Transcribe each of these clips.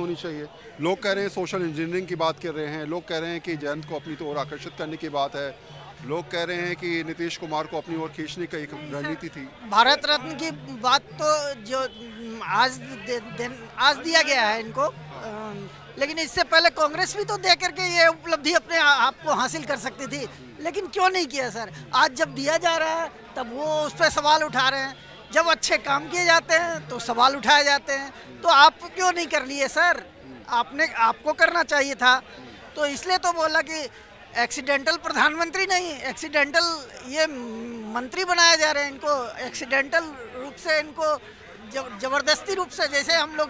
होनी चाहिए। लोग कह रहे हैं सोशल इंजीनियरिंग की बात कर रहे हैं, लोग कह रहे हैं कि जयंत को अपनी ओर आकर्षित करने की बात है, लोग कह रहे हैं कि नीतीश कुमार को अपनी ओर खींचने की एक रणनीति थी। भारत रत्न की बात तो जो आज दिया गया है इनको, लेकिन इससे पहले कांग्रेस भी तो दे करके ये उपलब्धि अपने आप को हासिल कर सकती थी, लेकिन क्यों नहीं किया सर? आज जब दिया जा रहा है तब वो उस पर सवाल उठा रहे हैं, जब अच्छे काम किए जाते हैं तो सवाल उठाए जाते हैं। तो आप क्यों नहीं कर लिए सर? आपको करना चाहिए था। तो इसलिए तो बोला कि एक्सीडेंटल प्रधानमंत्री नहीं, एक्सीडेंटल ये मंत्री बनाया जा रहे हैं इनको, एक्सीडेंटल रूप से इनको जबरदस्ती रूप से। जैसे हम लोग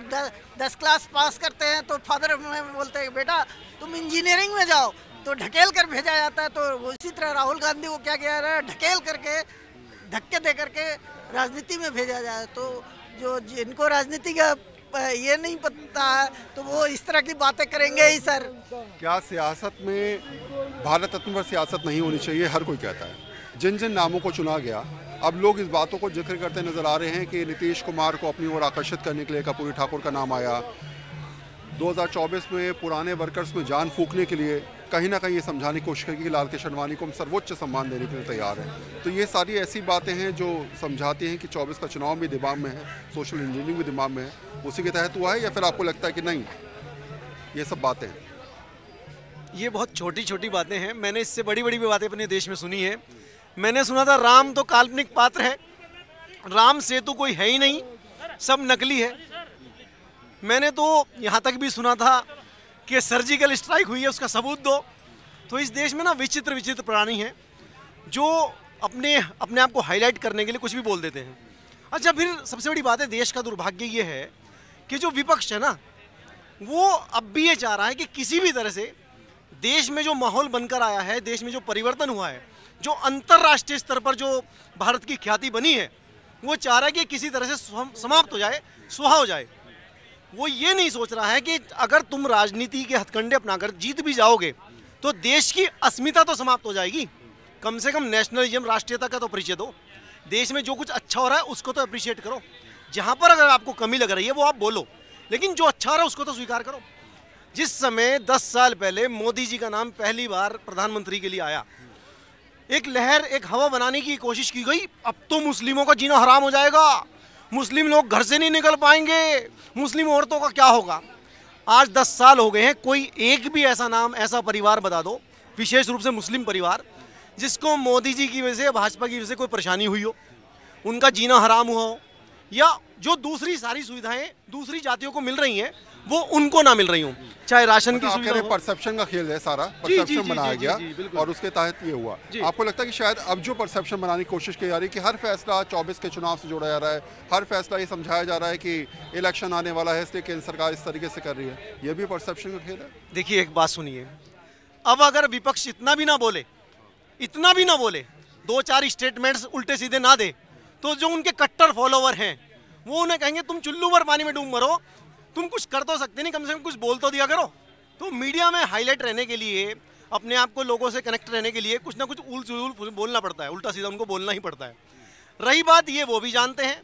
10 क्लास पास करते हैं तो फादर में बोलते हैं बेटा तुम इंजीनियरिंग में जाओ, तो ढकेल कर भेजा जाता है। तो इसी तरह राहुल गांधी को क्या किया रहा है, ढकेल करके धक्के दे करके राजनीति में भेजा जाए। तो जो जिनको राजनीति का ये नहीं पता है तो वो इस तरह की बातें करेंगे ही सर। क्या सियासत में भारत रत्न पर सियासत नहीं होनी चाहिए? हर कोई कहता है। जिन जिन नामों को चुना गया, अब लोग इस बातों को जिक्र करते नजर आ रहे हैं कि नीतीश कुमार को अपनी ओर आकर्षित करने के लिए कर्पूरी ठाकुर का नाम आया। 2024 में पुराने वर्कर्स में जान फूंकने के लिए कहीं ना कहीं ये समझाने की कोशिश करेगी कि लाल कृष्ण आडवाणी को हम सर्वोच्च सम्मान देने के लिए तैयार हैं। तो ये सारी ऐसी बातें हैं जो समझाती हैं कि 24 का चुनाव भी दिमाग में है, सोशल इंजीनियरिंग भी दिमाग में है, उसी के तहत हुआ है, या फिर आपको लगता है कि नहीं ये सब बातें हैं? ये बहुत छोटी छोटी बातें हैं। मैंने इससे बड़ी बड़ी बातें अपने देश में सुनी है। मैंने सुना था राम तो काल्पनिक पात्र है, राम सेतु कोई है ही नहीं, सब नकली है। मैंने तो यहाँ तक भी सुना था कि सर्जिकल स्ट्राइक हुई है, उसका सबूत दो। तो इस देश में ना विचित्र विचित्र प्राणी हैं जो अपने आप को हाईलाइट करने के लिए कुछ भी बोल देते हैं। अच्छा, फिर सबसे बड़ी बात है, देश का दुर्भाग्य ये है कि जो विपक्ष है ना, वो अब भी ये चाह रहा है कि किसी भी तरह से देश में जो माहौल बनकर आया है, देश में जो परिवर्तन हुआ है, जो अंतर्राष्ट्रीय स्तर पर जो भारत की ख्याति बनी है, वो चाह रहा है कि किसी तरह से समाप्त हो जाए, सुहा हो जाए। वो ये नहीं सोच रहा है कि अगर तुम राजनीति के हथकंडे अपनाकर जीत भी जाओगे तो देश की अस्मिता तो समाप्त हो जाएगी। कम से कम नेशनलिज्म, राष्ट्रीयता का तो परिचय दो। देश में जो कुछ अच्छा हो रहा है उसको तो अप्रिशिएट करो। जहाँ पर अगर आपको कमी लग रही है वो आप बोलो, लेकिन जो अच्छा हो रहा है उसको तो स्वीकार करो। जिस समय 10 साल पहले मोदी जी का नाम पहली बार प्रधानमंत्री के लिए आया, एक लहर, एक हवा बनाने की कोशिश की गई, अब तो मुस्लिमों का जीना हराम हो जाएगा, मुस्लिम लोग घर से नहीं निकल पाएंगे, मुस्लिम औरतों का क्या होगा। आज 10 साल हो गए हैं, कोई एक भी ऐसा नाम, ऐसा परिवार बता दो, विशेष रूप से मुस्लिम परिवार, जिसको मोदी जी की वजह से, भाजपा की वजह से कोई परेशानी हुई हो, उनका जीना हराम हुआ हो, या जो दूसरी सारी सुविधाएं दूसरी जातियों को मिल रही हैं वो उनको ना मिल रही हो, चाहे राशन की सुविधा हो। परसेप्शन का खेल है सारा, परसेप्शन बनाया गया और उसके तहत ये हुआ। आपको लगता है कि शायद अब जो परसेप्शन बनाने की कोशिश की जा रही है कि हर फैसला 24 के चुनाव से जोड़ा जा रहा है, हर फैसला ये समझाया जा रहा है कि इलेक्शन आने वाला है इसलिए केंद्र सरकार इस तरीके से कर रही है, ये भी परसेप्शन का खेल है? देखिए, एक बात सुनिए, अब अगर विपक्ष इतना भी ना बोले, 2-4 स्टेटमेंट्स उल्टे सीधे ना दे, तो जो उनके कट्टर फॉलोवर हैं वो उन्हें कहेंगे तुम चुल्लू भर पानी में डूब मरो, तुम कुछ कर तो सकते नहीं, कम से कम कुछ बोल तो दिया करो। तो मीडिया में हाईलाइट रहने के लिए, अपने आप को लोगों से कनेक्ट रहने के लिए कुछ ना कुछ उल बोलना पड़ता है, उल्टा सीधा उनको बोलना ही पड़ता है। रही बात ये, वो भी जानते हैं,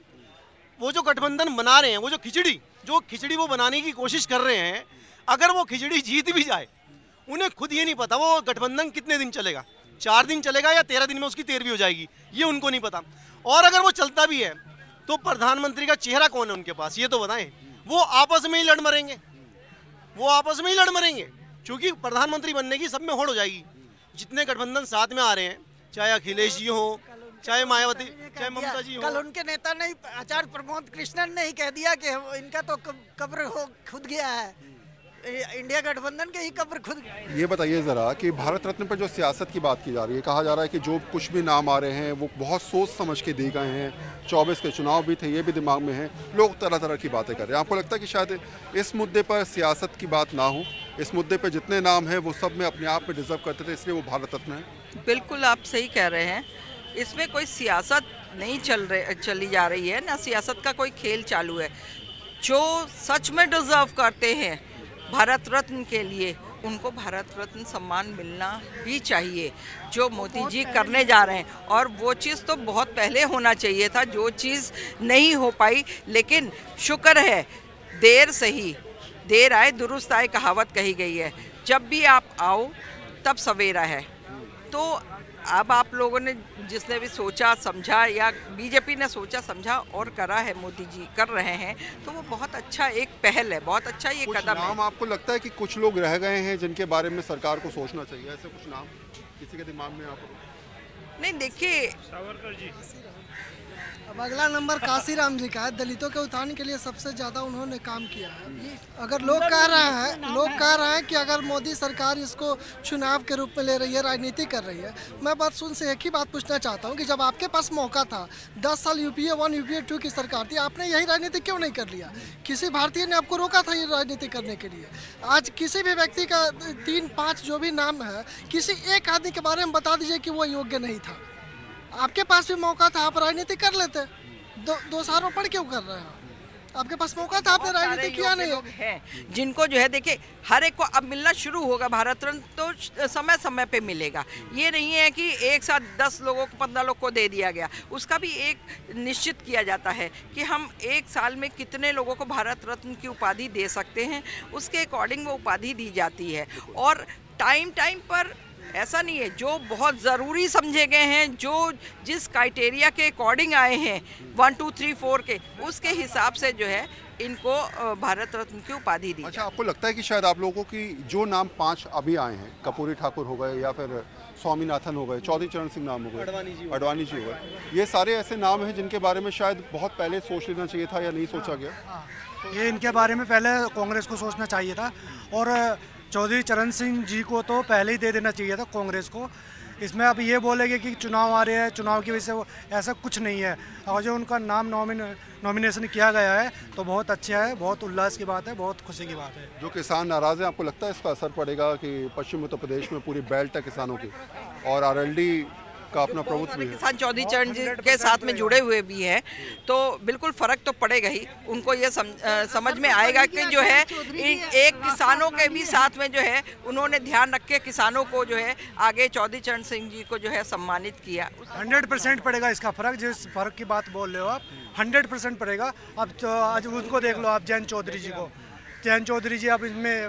वो जो गठबंधन बना रहे हैं, वो जो खिचड़ी वो बनाने की कोशिश कर रहे हैं, अगर वो खिचड़ी जीत भी जाए, उन्हें खुद ये नहीं पता वो गठबंधन कितने दिन चलेगा, 4 दिन चलेगा या 13 दिन में उसकी 13वीं हो जाएगी, ये उनको नहीं पता। और अगर वो चलता भी है तो प्रधानमंत्री का चेहरा कौन है उनके पास, ये तो बताएं। वो आपस में ही लड़ मरेंगे, क्योंकि प्रधानमंत्री बनने की सब में होड़ हो जाएगी। जितने गठबंधन साथ में आ रहे हैं, चाहे अखिलेश जी हो, चाहे मायावती, चाहे ममता जी हो। कल उनके नेता ने, आचार्य प्रमोद कृष्णन ने ही कह दिया कि इनका तो कब्र खुद गया है, इंडिया गठबंधन के ही कब्र खुद गया। ये बताइए ज़रा कि भारत रत्न पर जो सियासत की बात की जा रही है, कहा जा रहा है कि जो कुछ भी नाम आ रहे हैं वो बहुत सोच समझ के दिए गए हैं, 24 के चुनाव भी थे, ये भी दिमाग में है, लोग तरह तरह की बातें कर रहे हैं। आपको लगता है कि शायद इस मुद्दे पर सियासत की बात ना हो, इस मुद्दे पर जितने नाम हैं वो सब में अपने आप में डिजर्व करते थे, इसलिए वो भारत रत्न है? बिल्कुल आप सही कह रहे हैं, इसमें कोई सियासत नहीं चली जा रही है, ना सियासत का कोई खेल चालू है। जो सच में डिजर्व करते हैं भारत रत्न के लिए, उनको भारत रत्न सम्मान मिलना भी चाहिए, जो मोदी जी करने जा रहे हैं। और वो चीज़ तो बहुत पहले होना चाहिए था, जो चीज़ नहीं हो पाई, लेकिन शुक्र है देर सही देर आए दुरुस्त आए कहावत कही गई है, जब भी आप आओ तब सवेरा है। तो अब आप लोगों ने जिसने भी सोचा समझा या बीजेपी ने सोचा समझा और करा है, मोदी जी कर रहे हैं, तो वो बहुत अच्छा एक पहल है, बहुत अच्छा ये कुछ कदम नाम है। आपको लगता है कि कुछ लोग रह गए हैं जिनके बारे में सरकार को सोचना चाहिए, ऐसे कुछ नाम किसी के दिमाग में आपको? नहीं देखिए, अब अगला नंबर काशीराम जी का है। दलितों के उत्थान के लिए सबसे ज़्यादा उन्होंने काम किया है। अगर लोग कह रहे हैं कि अगर मोदी सरकार इसको चुनाव के रूप में ले रही है, राजनीति कर रही है, मैं बात उनसे एक ही बात पूछना चाहता हूं कि जब आपके पास मौका था, 10 साल UPA 1 UPA 2 की सरकार थी, आपने यही राजनीति क्यों नहीं कर लिया? किसी भारतीय ने आपको रोका था ये राजनीति करने के लिए? आज किसी भी व्यक्ति का 3-5 जो भी नाम है, किसी एक आदमी के बारे में बता दीजिए कि वो योग्य नहीं था। आपके पास भी मौका था, आप राजनीति कर लेते। दोषारोपण क्यों कर रहे हैं? आपके पास मौका था, आपने राजनीति किया नहीं। लोग हैं जिनको जो है देखिए, हर एक को अब मिलना शुरू होगा भारत रत्न, तो समय समय पे मिलेगा। ये नहीं है कि एक साथ 10 लोगों को 15 लोग को दे दिया गया, उसका भी एक निश्चित किया जाता है कि हम एक साल में कितने लोगों को भारत रत्न की उपाधि दे सकते हैं, उसके अकॉर्डिंग वो उपाधि दी जाती है। और टाइम पर ऐसा नहीं है, जो बहुत ज़रूरी समझे गए हैं, जो जिस क्राइटेरिया के अकॉर्डिंग आए हैं 1 2 3 4 के, उसके हिसाब से जो है इनको भारत रत्न की उपाधि दी। अच्छा, आपको लगता है कि शायद आप लोगों की जो नाम 5 अभी आए हैं, कर्पूरी ठाकुर हो गए या फिर स्वामीनाथन हो गए, चौधरी चरण सिंह नाम हो गए, अडवाणी जी हो गए, ये सारे ऐसे नाम हैं जिनके बारे में शायद बहुत पहले सोच लेना चाहिए था या नहीं सोचा गया? ये इनके बारे में पहले कांग्रेस को सोचना चाहिए था, और चौधरी चरण सिंह जी को तो पहले ही दे देना चाहिए था कांग्रेस को। इसमें अब ये बोलेंगे कि चुनाव आ रहे हैं, चुनाव की वजह से वो, ऐसा कुछ नहीं है। और जो उनका नाम नॉमिनेशन किया गया है तो बहुत अच्छा है, बहुत उल्लास की बात है, बहुत खुशी की बात है। जो किसान नाराज़ हैं, आपको लगता है इसका असर पड़ेगा कि पश्चिम उत्तर प्रदेश में पूरी बेल्ट है किसानों की और RLD का अपना प्रभुत्व भी है? किसान चौधरी चरण जी के साथ में जुड़े हुए भी हैं, तो बिल्कुल फर्क तो पड़ेगा ही। उनको ये समझ में आएगा कि जो है एक किसानों के भी साथ में जो है उन्होंने ध्यान रख के किसानों को जो है आगे चौधरी चरण सिंह जी को जो है सम्मानित किया। 100% पड़ेगा इसका फर्क, जिस फर्क की बात बोल रहे हो आप, 100% पड़ेगा। अब तो आज उनको देख लो आप, जयंत चौधरी जी को, जयंत चौधरी जी अब इसमें